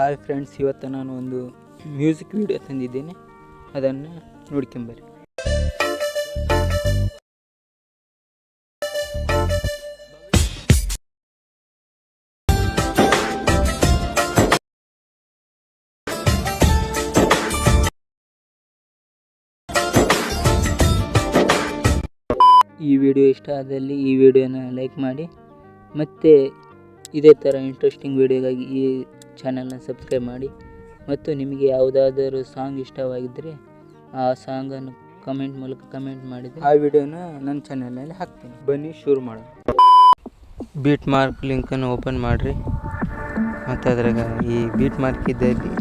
Hi friends, ಇವತ್ತು ನಾನು ಒಂದು ಮ್ಯೂಸಿಕ್ ವಿಡಿಯೋ ತಂದಿದ್ದೇನೆ, ಅದನ್ನು ನೋಡ್ಕೊಂಬರ್ರಿ. ಈ ವಿಡಿಯೋ ಇಷ್ಟ ಆದಲ್ಲಿ ಈ ವಿಡಿಯೋನ ಲೈಕ್ ಮಾಡಿ, ಮತ್ತು ಇದೇ ಥರ ಇಂಟ್ರೆಸ್ಟಿಂಗ್ ವಿಡಿಯೋಗಾಗಿ ಈ ಚಾನಲ್ನ ಸಬ್ಸ್ಕ್ರೈಬ್ ಮಾಡಿ. ಮತ್ತು ನಿಮಗೆ ಯಾವುದಾದರೂ ಸಾಂಗ್ ಇಷ್ಟವಾಗಿದ್ದರೆ ಆ ಸಾಂಗನ್ನು ಕಮೆಂಟ್ ಮೂಲಕ ಕಮೆಂಟ್ ಮಾಡಿದರೆ ಆ ವಿಡಿಯೋನ ನನ್ನ ಚಾನಲ್ನಲ್ಲಿ ಹಾಕ್ತೀನಿ. ಬನ್ನಿ ಶುರು ಮಾಡೋಣ. ಬೀಟ್ ಮಾರ್ಕ್ ಲಿಂಕನ್ನು ಓಪನ್ ಮಾಡಿರಿ. ಮತ್ತು ಅದ್ರಾಗ ಈ ಬೀಟ್ ಮಾರ್ಕ್ ಇದ್ದಲ್ಲಿ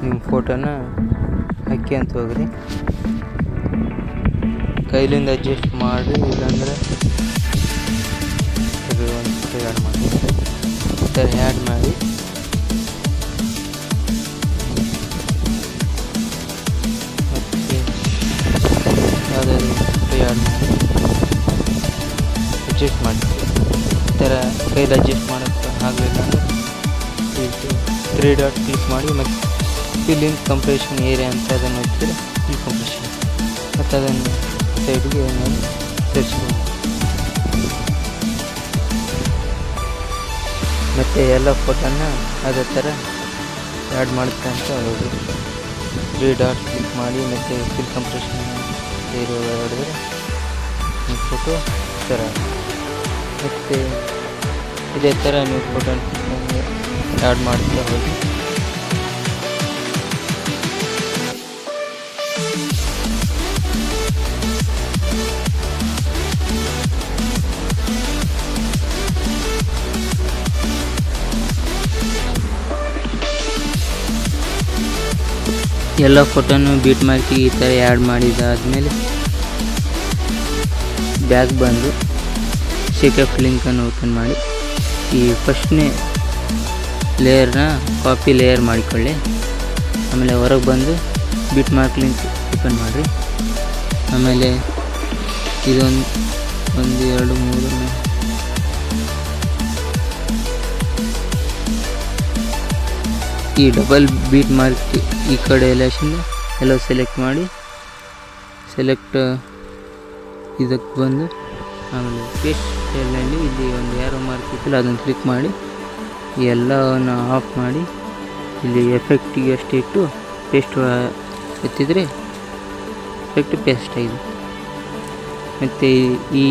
ನಿಮ್ಮ ಫೋಟೋನ ಹಾಕಿ ಅಂತ ಹೋಗ್ರಿ. ಕೈಲಿಂದ ಅಡ್ಜಸ್ಟ್ ಮಾಡಿ, ಇಲ್ಲಾಂದರೆ ಒಂದು ಆ್ಯಡ್ ಮಾಡಿ, ಈ ಥರ ಆ್ಯಡ್ ಮಾಡಿ ಮತ್ತು ಯಾವುದಾದ್ರು ಆ್ಯಡ್ ಮಾಡಿ ಅಡ್ಜಸ್ಟ್ ಮಾಡಿ. ಈ ಥರ ಕೈಲಿ ಅಡ್ಜಸ್ಟ್ ಮಾಡೋಕ್ಕೆ ಆಗಲಿಲ್ಲ ಅಂದರೆ 3 ಡಾಟ್ ಕ್ಲಿಕ್ ಮಾಡಿ, ಮತ್ತು ಫಿಲ್ಲಿಂಗ್ ಕಂಪ್ರೆಷನ್ ಏರಿಯಾ ಅಂತ ಅದನ್ನು ಒತ್ತಿದ್ರೆ ಫಿಲ್ ಕಂಪ್ರೆಷನ್, ಮತ್ತು ಅದನ್ನು ಸೈಡ್ಗೆ ಸೇರಿಸ್ಬೋದು. ಮತ್ತು ಎಲ್ಲ ಫೋಟೋನ ಅದೇ ಥರ ಆ್ಯಡ್ ಮಾಡುತ್ತೆ ಅಂತ ಹೇಳೋದು. 3 ಡಾಟ್ ಕ್ಲಿಕ್ ಮಾಡಿ ಮತ್ತು ಫಿಲ್ ಕಂಪ್ರೆಷನ್ ಏರಿಯಾ ಹೊಡೆದ್ರೆ ನಿಮ್ಮ ಫೋಟೋ ಥರ. ಮತ್ತು ಇದೇ ಥರ ನೀವು ಫೋಟೋನ ಆ್ಯಡ್ ಮಾಡ್ತಾ ಹೋಗಿ. ಎಲ್ಲ ಫೋಟೋನು ಬೀಟ್ ಮಾರ್ಕಿ ಈ ಥರ ಆ್ಯಡ್ ಮಾಡಿದಾದಮೇಲೆ ಬ್ಯಾಕ್ ಬಂದು ಶೇಕಪ್ ಲಿಂಕನ್ನು ಓಪನ್ ಮಾಡಿ, ಈ ಫಸ್ಟ್ನೇ ಲೇಯರ್ನ ಕಾಪಿ ಲೇಯರ್ ಮಾಡಿಕೊಳ್ಳಿ. ಆಮೇಲೆ ಹೊರಗೆ ಬಂದು ಬೀಟ್ ಮಾರ್ಕ್ ಲಿಂಕ್ ಓಪನ್ ಮಾಡಿರಿ. ಆಮೇಲೆ ಇದೊಂದು 1 2 3 ಈ ಡಬಲ್ ಬೀಟ್ ಮಾರ್ಕ್ ಈ ಕಡೆ ಎಲ್ಲ ಸೆಲೆಕ್ಟ್ ಮಾಡಿ, ಸೆಲೆಕ್ಟ್ ಇದಕ್ಕೆ ಬಂದು ಆಮೇಲೆ ಪೇಸ್ಟ್ ಸ್ಟೈಲ್ನಲ್ಲಿ ಇಲ್ಲಿ ಒಂದು ಯಾರೋ ಮಾರ್ಕ್ ಇತ್ತಲ್ಲ ಅದನ್ನು ಕ್ಲಿಕ್ ಮಾಡಿ ಎಲ್ಲವನ್ನು ಆಫ್ ಮಾಡಿ, ಇಲ್ಲಿ ಎಫೆಕ್ಟಿಗೆ ಅಷ್ಟೇ ಇಟ್ಟು ಪೇಸ್ಟ್ ಎತ್ತಿದರೆ ಎಫೆಕ್ಟ್ ಪೇಸ್ಟ್ ಆಗಿದೆ. ಮತ್ತು ಈ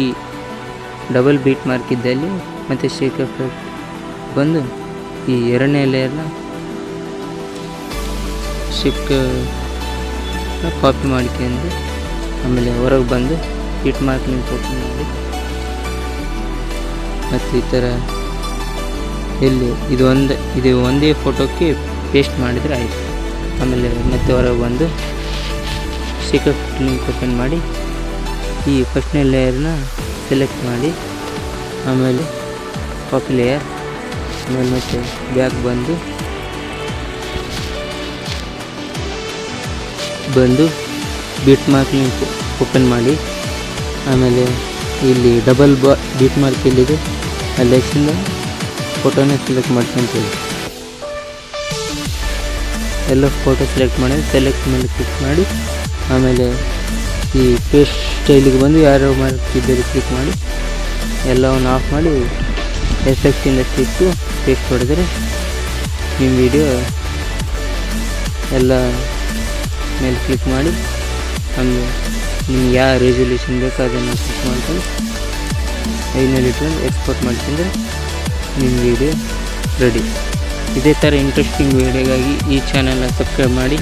ಡಬಲ್ ಬೀಟ್ ಮಾರ್ಕ್ ಇದ್ದಲ್ಲಿ ಮತ್ತು ಶೇಕ್ ಎಫೆಕ್ಟ್ ಬಂದು ಈ ಎರಡನೇ ಲೇಯರ್ನ ಶಿಫ್ಟ್ ಕಾಪಿ ಮಾಡ್ಕೊಂಡು ಆಮೇಲೆ ಹೊರಗೆ ಬಂದು ಬೀಟ್ ಮಾರ್ಕ್ ಲಿಂಕ್ ಓಪನ್ ಮಾಡಿ, ಮತ್ತು ಈ ಥರ ಎಲ್ಲಿ ಇದು ಒಂದೇ ಫೋಟೋಕ್ಕೆ ಪೇಸ್ಟ್ ಮಾಡಿದರೆ ಆಯಿತು. ಆಮೇಲೆ ಮತ್ತೆ ಹೊರಗೆ ಬಂದು ಶಿಫ್ಟ್ ಲಿಂಕ್ ಓಪನ್ ಮಾಡಿ ಈ ಫಸ್ಟ್ನೇ ಲೇಯರ್ನ ಸೆಲೆಕ್ಟ್ ಮಾಡಿ, ಆಮೇಲೆ ಕಾಪಿ ಲೇಯರ್, ಆಮೇಲೆ ಮತ್ತೆ ಬ್ಯಾಕ್ ಬಂದು ಬೀಟ್ ಮಾರ್ಕ್ ಲಿಂಕ್ ಓಪನ್ ಮಾಡಿ, ಆಮೇಲೆ ಇಲ್ಲಿ ಡಬಲ್ ಬೀಟ್ ಮಾರ್ಕ್ ಇಲ್ಲಿದೆ ಅಲ್ಲಿಂದ ಫೋಟೋನ ಸೆಲೆಕ್ಟ್ ಮಾಡ್ಕೊಂತೀವಿ. ಎಲ್ಲ ಫೋಟೋ ಸೆಲೆಕ್ಟ್ ಮಾಡಿ ಸೆಲೆಕ್ಟ್ ಮೇಲೆ ಕ್ಲಿಕ್ ಮಾಡಿ, ಆಮೇಲೆ ಈ ಪೇಸ್ಟ್ ಸ್ಟೈಲಿಗೆ ಬಂದು ಯಾರೋ ಮಾರ್ಕ್ ಇದ್ದರೆ ಕ್ಲಿಕ್ ಮಾಡಿ ಎಲ್ಲವನ್ನು ಆಫ್ ಮಾಡಿ ಎಫೆಕ್ಟಿಂದ ಇಟ್ಟು ಪೇಸ್ಟ್ ಹೊಡೆದರೆ ನಿಮ್ಮ ವಿಡಿಯೋ ಎಲ್ಲ ಮೇಲೆ ಕ್ಲಿಕ್ ಮಾಡಿ, ಆಮೇಲೆ ನಿಮ್ಗೆ ಯಾವ ರೆಸಲ್ಯೂಷನ್ ಬೇಕೋ ಅದನ್ನು ಕ್ಲಿಕ್ ಮಾಡ್ಕೊಂಡು 5ನಲ್ಲಿ ಇಟ್ಕೊಂಡು ಎಕ್ಸ್ಪೋರ್ಟ್ ಮಾಡ್ಕೊಂಡ್ರೆ ನಿಮ್ಮ ವಿಡಿಯೋ ರೆಡಿ. ಇದೇ ಥರ ಇಂಟ್ರೆಸ್ಟಿಂಗ್ ವಿಡಿಯೋಗಾಗಿ ಈ ಚಾನಲ್ನ ಸಬ್ಸ್ಕ್ರೈಬ್ ಮಾಡಿ.